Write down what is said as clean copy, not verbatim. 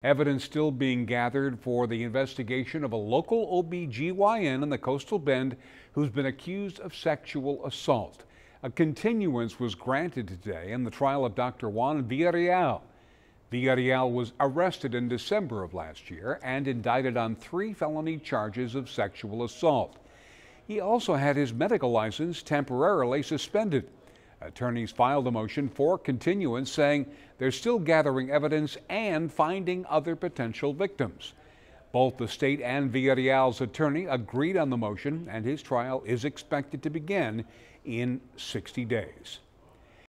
Evidence still being gathered for the investigation of a local OBGYN in the Coastal Bend who's been accused of sexual assault. A continuance was granted today in the trial of Dr. Juan Villarreal. Villarreal was arrested in December of last year and indicted on 3 felony charges of sexual assault. He also had his medical license temporarily suspended. Attorneys filed a motion for continuance, saying they're still gathering evidence and finding other potential victims. Both the state and Villarreal's attorney agreed on the motion, and his trial is expected to begin in 60 days.